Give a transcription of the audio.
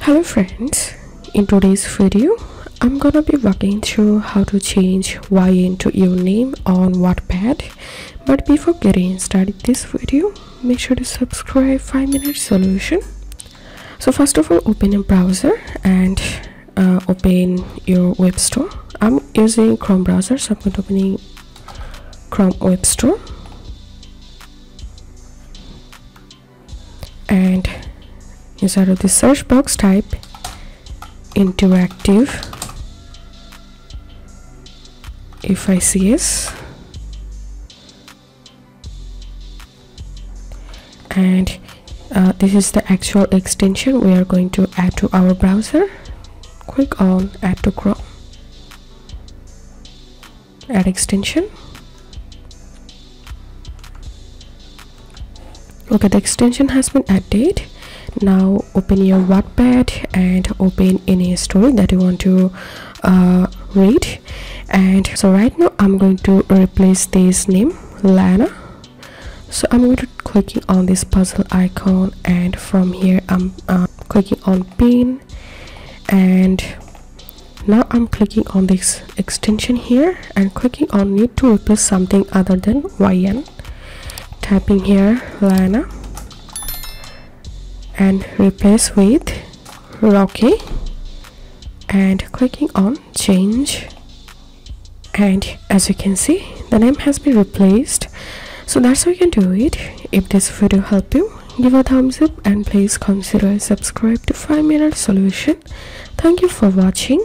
Hello friends, in today's video I'm gonna be walking through how to change YN to your name on Wattpad. But before getting started this video, make sure to subscribe 5-minute solution. So first of all, open a browser and open your web store. I'm using Chrome browser, so I'm going to open Chrome web store, and inside of the search box type interactive FICS, and this is the actual extension we are going to add to our browser. Click on add to Chrome, add extension. Okay, the extension has been added. Now open your Wattpad and open any story that you want to read. And so right now I'm going to replace this name Lana. So I'm going to clicking on this puzzle icon, and from here I'm clicking on pin, and now I'm clicking on this extension here and clicking on need to replace something other than YN. Typing here Lana and replace with Rocky, and clicking on change, and as you can see the name has been replaced. So that's how you can do it. If this video helped you, give a thumbs up and please consider subscribe to 5-minute solution. Thank you for watching.